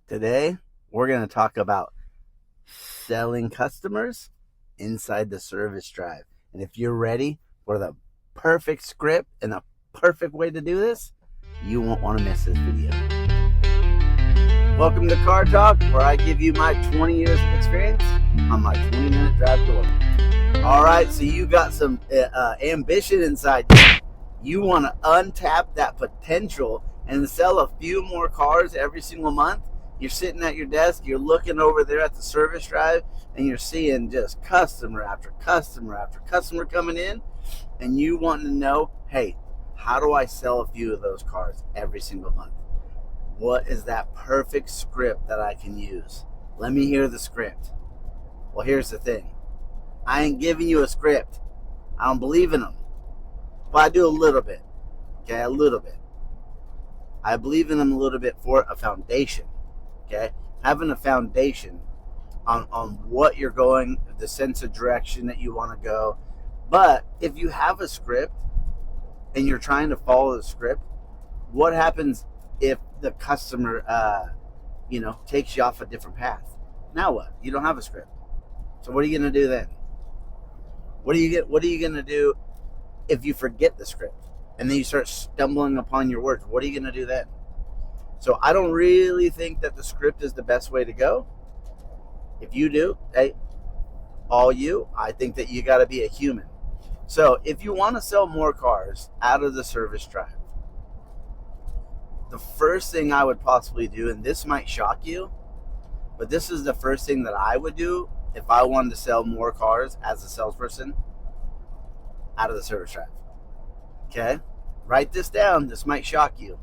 Today, we're going to talk about selling customers inside the service drive. And if you're ready for the perfect script and the perfect way to do this, you won't want to miss this video. Welcome to Car Talk, where I give you my 20 years of experience on my 20-minute drive to work. All right, so you got some ambition inside you. You want to untap that potential and sell a few more cars every single month. You're sitting at your desk, you're looking over there at the service drive, and you're seeing just customer after customer after customer coming in, and you want to know, hey, how do I sell a few of those cars every single month? What is that perfect script that I can use? Let me hear the script. Well, here's the thing. I ain't giving you a script. I don't believe in them. But I do a little bit. Okay, a little bit. I believe in them a little bit for a foundation. Okay, having a foundation on what you're going, the sense of direction that you want to go. But if you have a script and you're trying to follow the script, what happens if the customer, takes you off a different path? Now what? You don't have a script. So what are you going to do then? What are you going to do if you forget the script and then you start stumbling upon your words? What are you going to do then? So I don't really think that the script is the best way to go. If you do, hey, I think that you got to be a human. So if you want to sell more cars out of the service drive, the first thing I would possibly do, and this might shock you, but this is the first thing that I would do if I wanted to sell more cars as a salesperson out of the service drive. Okay? Write this down. This might shock you.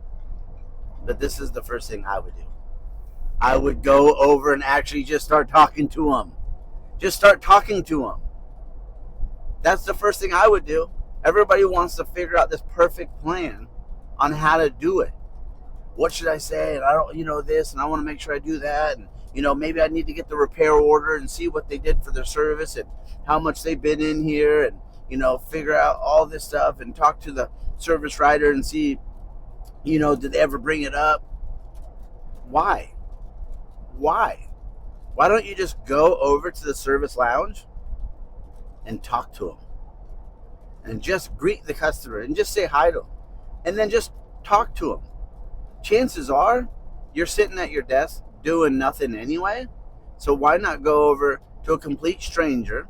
But this is the first thing I would do. I would go over and actually just start talking to them. Just start talking to them. That's the first thing I would do. Everybody wants to figure out this perfect plan on how to do it. What should I say? And I don't, this, and I want to make sure I do that. And, maybe I need to get the repair order and see what they did for their service and how much they've been in here and, figure out all this stuff and talk to the service writer and see, did they ever bring it up? Why? Why don't you just go over to the service lounge and talk to them and just greet the customer and just say hi to them and then just talk to them? Chances are you're sitting at your desk doing nothing anyway. So why not go over to a complete stranger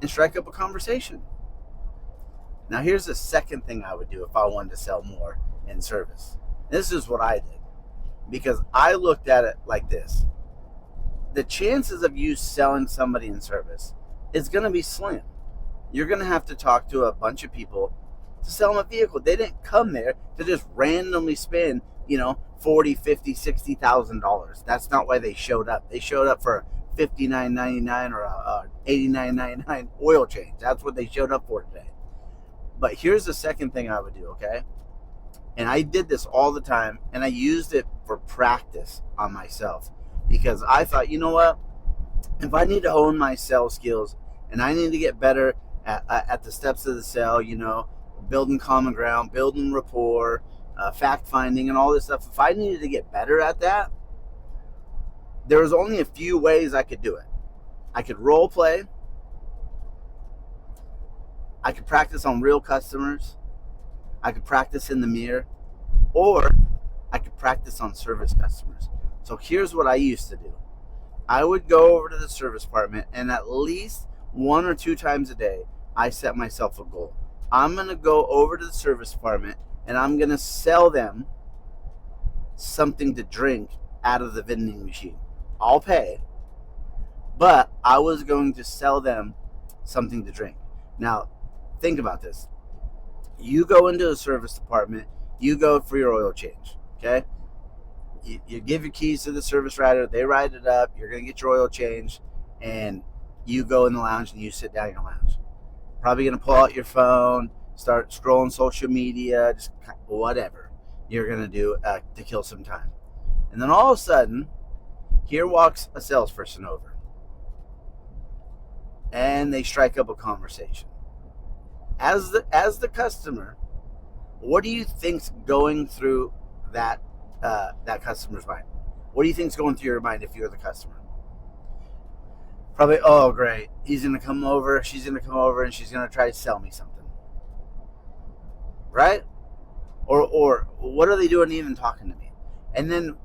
and strike up a conversation? Now, here's the second thing I would do if I wanted to sell more in service. This is what I did because I looked at it like this. The chances of you selling somebody in service is going to be slim. You're going to have to talk to a bunch of people to sell them a vehicle. They didn't come there to just randomly spend, $40,000, $50,000, $60,000. That's not why they showed up. They showed up for a $59.99 or a $89.99 oil change. That's what they showed up for today. But here's the second thing I would do, okay? And I did this all the time, and I used it for practice on myself because I thought, you know what? If I need to hone my sales skills and I need to get better at the steps of the sale, building common ground, building rapport, fact finding, and all this stuff, if I needed to get better at that, there was only a few ways I could do it. I could role play. I could practice on real customers. I could practice in the mirror, or I could practice on service customers. So here's what I used to do. I would go over to the service department, and at least 1 or 2 times a day, I set myself a goal. I'm going to go over to the service department, and I'm going to sell them something to drink out of the vending machine. I'll pay, but I was going to sell them something to drink. Now, think about this. You go into the service department, you go for your oil change, okay? You give your keys to the service writer, they write it up, you're going to get your oil change, and you go in the lounge and you sit down in your lounge. Probably going to pull out your phone, start scrolling social media, just whatever you're going to do to kill some time. And then all of a sudden, here walks a salesperson over, and they strike up a conversation. As the customer, what do you think's going through that customer's mind? What do you think's going through your mind if you're the customer? Probably, oh great, he's gonna come over, she's gonna come over, and she's gonna try to sell me something, right? Or what are they doing even talking to me? And then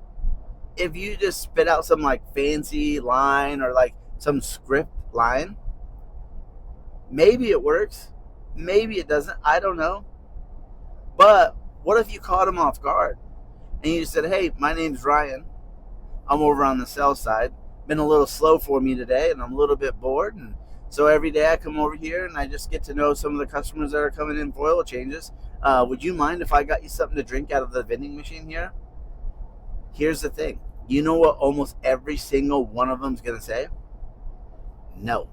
if you just spit out some like fancy line or like some script line, maybe it works, maybe it doesn't. I don't know. But what if you caught them off guard and you said, "Hey, my name's Ryan. I'm over on the sales side. Been a little slow for me today, and I'm a little bit bored. And so every day I come over here and I just get to know some of the customers that are coming in for oil changes. Would you mind if I got you something to drink out of the vending machine here?" Here's the thing. You know what almost every single one of them is going to say? No.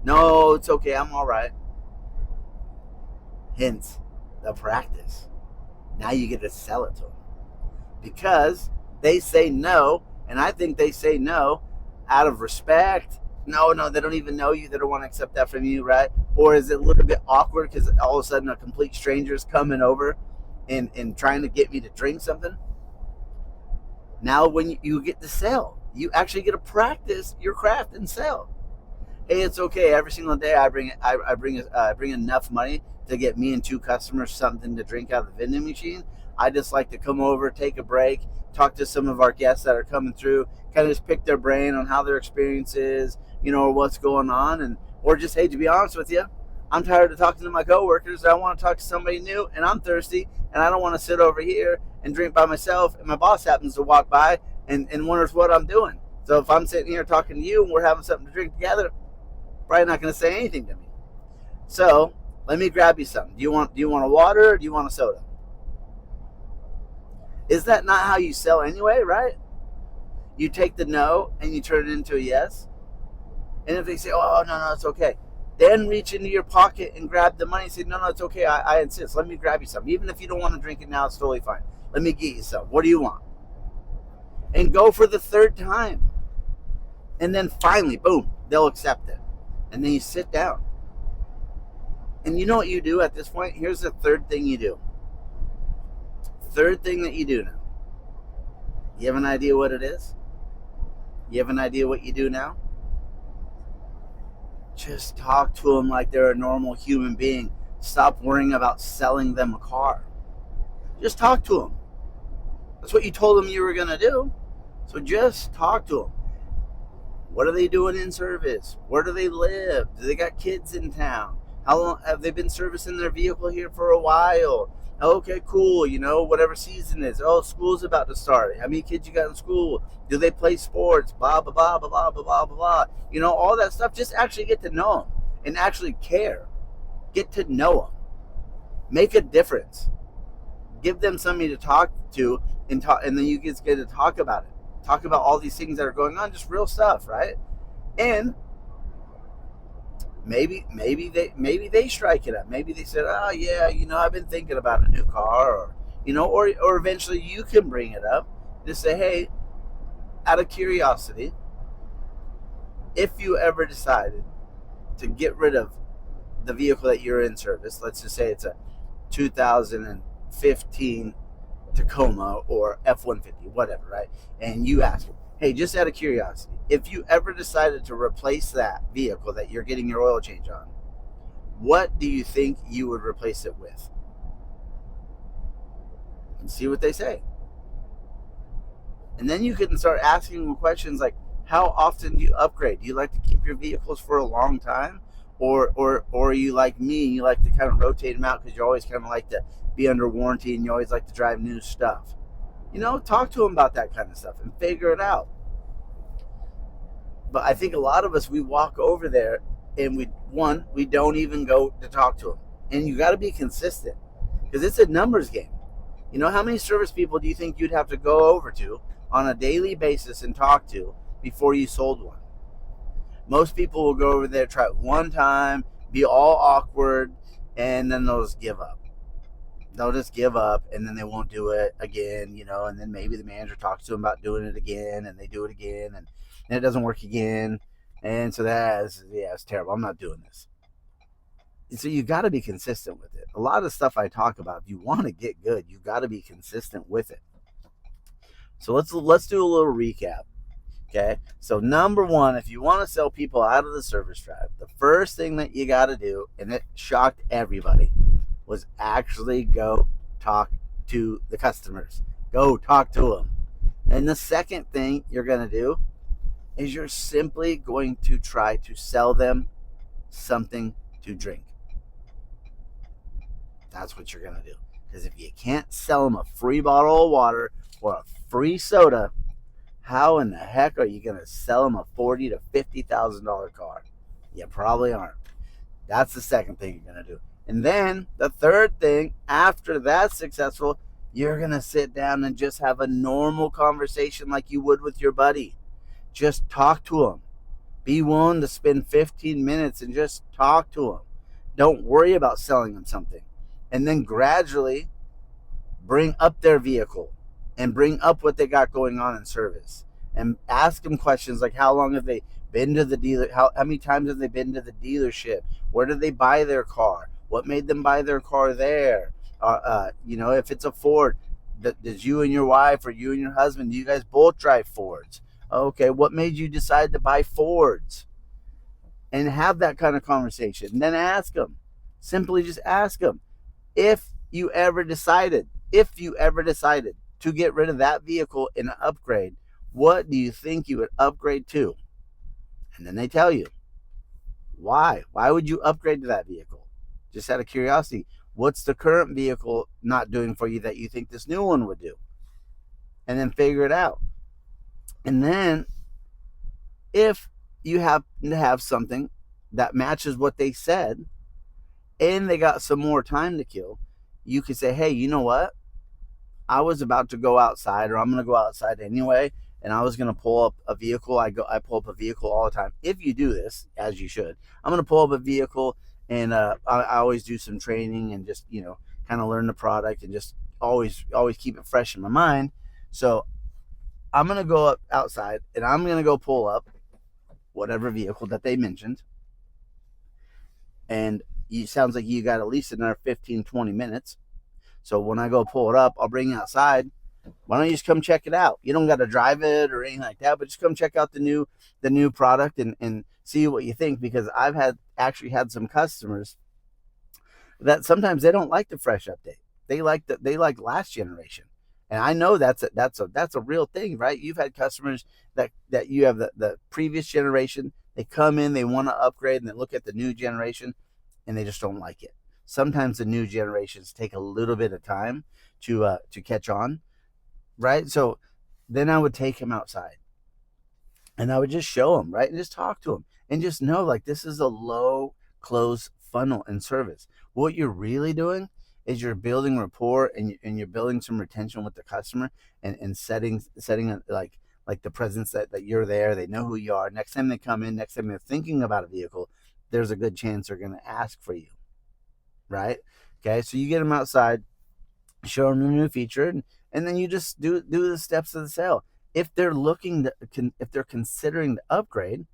No, it's okay. I'm all right. Hence the practice. Now you get to sell it to them because they say no. And I think they say no out of respect. No, they don't even know you. They don't want to accept that from you, right? Or is it a little bit awkward because all of a sudden a complete stranger is coming over and trying to get me to drink something? Now when you get to sell, you actually get to practice your craft and sell. Hey, it's okay. Every single day I bring enough money to get me and two customers something to drink out of the vending machine. I just like to come over, take a break, talk to some of our guests that are coming through, kind of just pick their brain on how their experience is, or what's going on, and or just, hey, to be honest with you, I'm tired of talking to my coworkers. I want to talk to somebody new, and I'm thirsty, and I don't want to sit over here and drink by myself, and my boss happens to walk by and wonders what I'm doing. So if I'm sitting here talking to you and we're having something to drink together, probably not going to say anything to me. So let me grab you something. Do you want a water or do you want a soda? Is that not how you sell anyway, right? You take the no and you turn it into a yes. And if they say, oh, no, it's okay, then reach into your pocket and grab the money and say, no, it's okay. I insist. Let me grab you some. Even if you don't want to drink it now, it's totally fine. Let me get you some. What do you want? And go for the third time. And then finally, boom, they'll accept it. And then you sit down. And you know what you do at this point? Here's the third thing you do. Third thing that you do now. You have an idea what it is? You have an idea what you do now? Just talk to them like they're a normal human being. Stop worrying about selling them a car. Just talk to them. That's what you told them you were going to do. So just talk to them. What are they doing in service? Where do they live? Do they got kids in town? How long have they been servicing their vehicle here for a while? Okay, cool. Whatever season is. Oh, school's about to start. How many kids you got in school? Do they play sports? Blah, blah, blah, blah, blah, blah, blah, blah. All that stuff. Just actually get to know them and actually care. Get to know them. Make a difference. Give them somebody to talk to and then you get to talk about it. Talk about all these things that are going on, just real stuff, right? And maybe they strike it up. Maybe they said, oh yeah, I've been thinking about a new car, or eventually you can bring it up. Just say, hey, out of curiosity, if you ever decided to get rid of the vehicle that you're in service, let's just say it's a 2015 Tacoma or F-150, whatever, right? And you ask, hey, just out of curiosity, if you ever decided to replace that vehicle that you're getting your oil change on, what do you think you would replace it with? And see what they say. And then you can start asking them questions like, how often do you upgrade? Do you like to keep your vehicles for a long time? Or are you like me, you like to kind of rotate them out because you always kind of like to be under warranty and you always like to drive new stuff? Talk to them about that kind of stuff and figure it out. But I think a lot of us, we walk over there and we don't even go to talk to them. And you got to be consistent because it's a numbers game. How many service people do you think you'd have to go over to on a daily basis and talk to before you sold one? Most people will go over there, try it one time, be all awkward, and then they'll just give up. They'll just give up, and then they won't do it again, and then maybe the manager talks to them about doing it again, and they do it again, and it doesn't work again. And so it's terrible. I'm not doing this. And so you got to be consistent with it. A lot of stuff I talk about, if you want to get good, you got to be consistent with it. So let's do a little recap. Okay. So number one, if you want to sell people out of the service drive, the first thing that you got to do, and it shocked everybody, was actually go talk to the customers. Go talk to them. And the second thing you're going to do is you're simply going to try to sell them something to drink. That's what you're going to do. Because if you can't sell them a free bottle of water or a free soda, how in the heck are you going to sell them a $40,000 to $50,000 car? You probably aren't. That's the second thing you're going to do. And then the third thing, after that's successful, you're going to sit down and just have a normal conversation like you would with your buddy. Just talk to them. Be willing to spend 15 minutes and just talk to them. Don't worry about selling them something. And then gradually bring up their vehicle and bring up what they got going on in service, and ask them questions like, how long have they been to the dealer? How many times have they been to the dealership? Where did they buy their car? What made them buy their car there? If it's a Ford, does you and your wife or you and your husband, do you guys both drive Fords? Okay, what made you decide to buy Fords? And have that kind of conversation. And then ask them. Simply just ask them, if you ever decided to get rid of that vehicle in an upgrade, what do you think you would upgrade to? And then they tell you why. Why would you upgrade to that vehicle? Just out of curiosity, what's the current vehicle not doing for you that you think this new one would do? And then figure it out. And then if you happen to have something that matches what they said and they got some more time to kill, you could say, hey, you know what? I was about to go outside, or I'm going to go outside anyway, and I was going to pull up a vehicle. I pull up a vehicle all the time. If you do this, as you should, I'm going to pull up a vehicle, and I always do some training and just kind of learn the product and just always keep it fresh in my mind. So I'm going to go up outside and I'm going to go pull up whatever vehicle that they mentioned, and it sounds like you got at least another 15-20 minutes. So when I go pull it up, I'll bring it outside. Why don't you just come check it out? You don't got to drive it or anything like that, but just come check out the new product and see what you think. Because I've actually had some customers that sometimes they don't like the fresh update. They like last generation, and I know that's a real thing, right? You've had customers that you have the previous generation. They come in, they want to upgrade, and they look at the new generation, and they just don't like it. Sometimes the new generations take a little bit of time to catch on, right? So then I would take him outside and I would just show him, right? And just talk to him and just know, like, this is a low close funnel in service. What you're really doing is you're building rapport and you're building some retention with the customer, and setting like the presence that you're there. They know who you are. Next time they come in, next time they're thinking about a vehicle, there's a good chance they're going to ask for you, right? Okay, so you get them outside, show them the new feature, and then you just do the steps of the sale. If they're if they're considering the upgrade,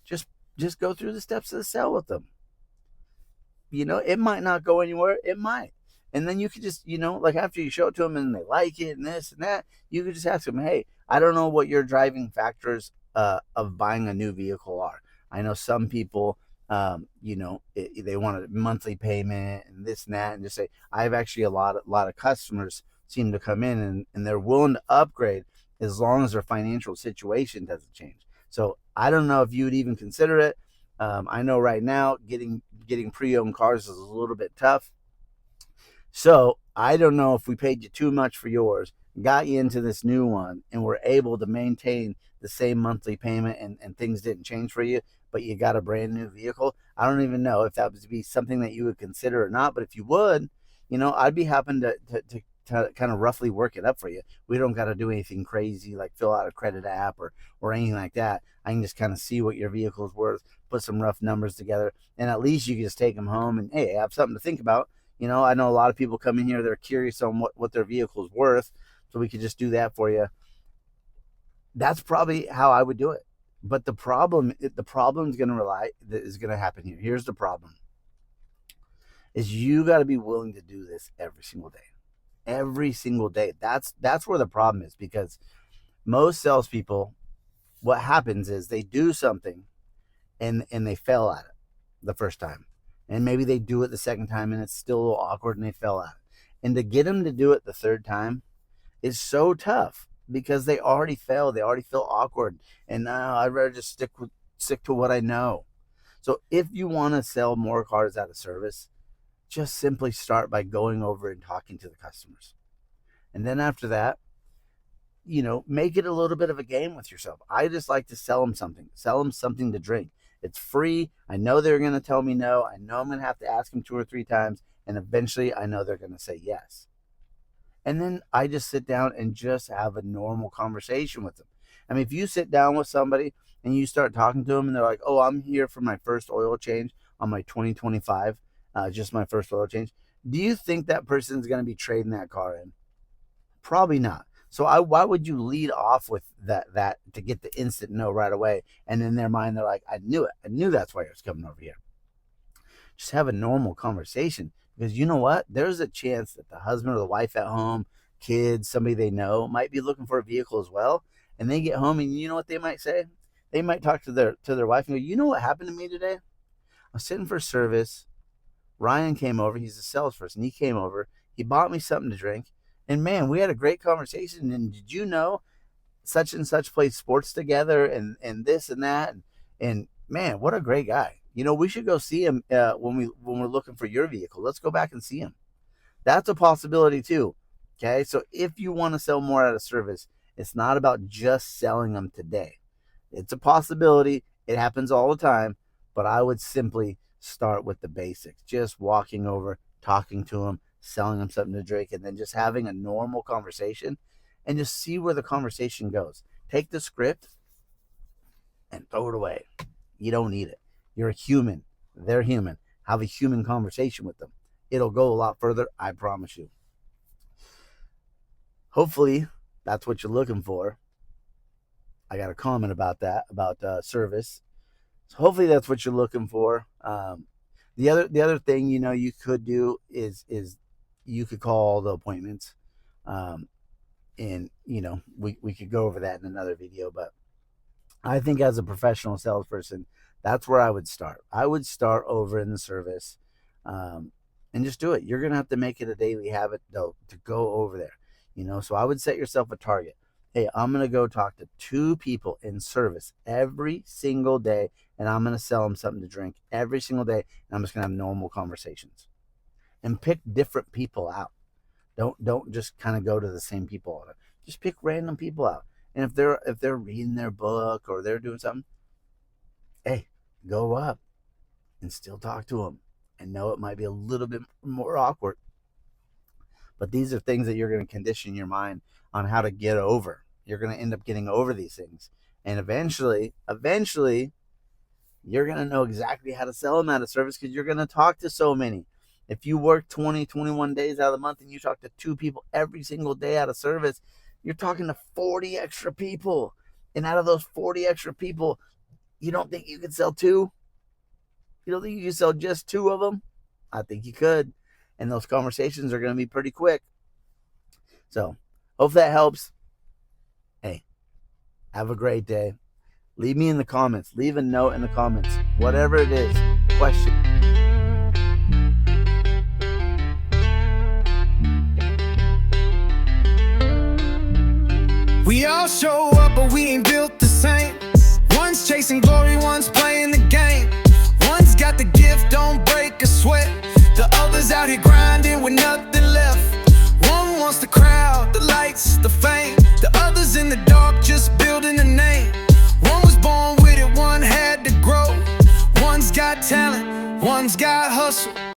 just go through the steps of the sale with them. It might not go anywhere, it might. And then you could just, like, after you show it to them and they like it and this and that, you could just ask them, hey, I don't know what your driving factors of buying a new vehicle are. I know some people, they want a monthly payment and this and that, and just say, I have actually a lot of customers seem to come in and they're willing to upgrade as long as their financial situation doesn't change. So I don't know if you would even consider it. I know right now getting pre-owned cars is a little bit tough. So I don't know if we paid you too much for yours, got you into this new one, and were able to maintain the same monthly payment, and things didn't change for you, but you got a brand new vehicle. I don't even know if that would be something that you would consider or not. But if you would, I'd be happy to kind of roughly work it up for you. We don't got to do anything crazy like fill out a credit app or anything like that. I can just kind of see what your vehicle is worth, put some rough numbers together, and at least you can just take them home and, hey, have something to think about. I know a lot of people come in here, they're curious on what their vehicle is worth, so we could just do that for you. That's probably how I would do it. But the problem is going to happen here. Here's the problem: is you got to be willing to do this every single day. Every single day. That's where the problem is, because Most salespeople, what happens is they do something and they fail at it the first time. And maybe they do it the second time and it's still a little awkward and they fail at it. And to get them to do it the third time is so tough because they already failed. They already feel awkward. And I'd rather just stick to what I know. So if you want to sell more cars out of service, just simply start by going over and talking to the customers. And then after that, make it a little bit of a game with yourself. I just like to sell them something to drink. It's free. I know they're going to tell me no. I know I'm going to have to ask them 2 or 3 times. And eventually I know they're going to say yes. And then I just sit down and just have a normal conversation with them. I mean, if you sit down with somebody and you start talking to them and they're like, oh, I'm here for my first oil change on my 2025, just my first oil change. Do you think that person's going to be trading that car in? Probably not. So why would you lead off with that to get the instant no right away? And in their mind, they're like, I knew it. I knew that's why I was coming over here. Just have a normal conversation, because you know what? There's a chance that the husband or the wife at home, kids, somebody they know might be looking for a vehicle as well. And they get home and you know what they might say? They might talk to their wife and go, you know what happened to me today? I was sitting for service. Ryan came over. He's a salesperson. He came over. He bought me something to drink. And man, we had a great conversation. And did you know such and such played sports together and this and that? And man, what a great guy. We should go see him when we're looking for your vehicle. Let's go back and see him. That's a possibility too. Okay. So if you want to sell more out of service, it's not about just selling them today. It's a possibility. It happens all the time. But I would simply start with the basics. Just walking over, talking to them, selling them something to drink, and then just having a normal conversation and just see where the conversation goes. Take the script and throw it away. You don't need it. You're a human. They're human. Have a human conversation with them. It'll go a lot further, I promise you. Hopefully, that's what you're looking for. I got a comment about that, about service. So hopefully that's what you're looking for. The other thing you could do is you could call all the appointments, and we could go over that in another video. But I think as a professional salesperson, that's where I would start. I would start over in the service, and just do it. You're gonna have to make it a daily habit though to go over there. So I would set yourself a target. Hey, I'm going to go talk to 2 people in service every single day, and I'm going to sell them something to drink every single day, and I'm just going to have normal conversations. And pick different people out. Don't just kind of go to the same people all the time. Just pick random people out. And if they're reading their book or they're doing something, hey, go up and still talk to them. And know it might be a little bit more awkward. But these are things that you're going to condition your mind on how to get over. You're going to end up getting over these things. And eventually, you're going to know exactly how to sell them out of service, because you're going to talk to so many. If you work 20, 21 days out of the month and you talk to 2 people every single day out of service, you're talking to 40 extra people. And out of those 40 extra people, you don't think you could sell 2? You don't think you could sell just 2 of them? I think you could. And those conversations are going to be pretty quick. So, hope that helps. Hey, have a great day. Leave me in the comments. Leave a note in the comments. Whatever it is, question. We all show up, but we ain't built the same. One's chasing glory, one's playing the game. One's got the gift, don't break a sweat. The other's out here grinding with nothing left. One wants the crowd, the lights, the fame. The other's in the dark, just building a name. One was born with it, one had to grow. One's got talent, one's got hustle.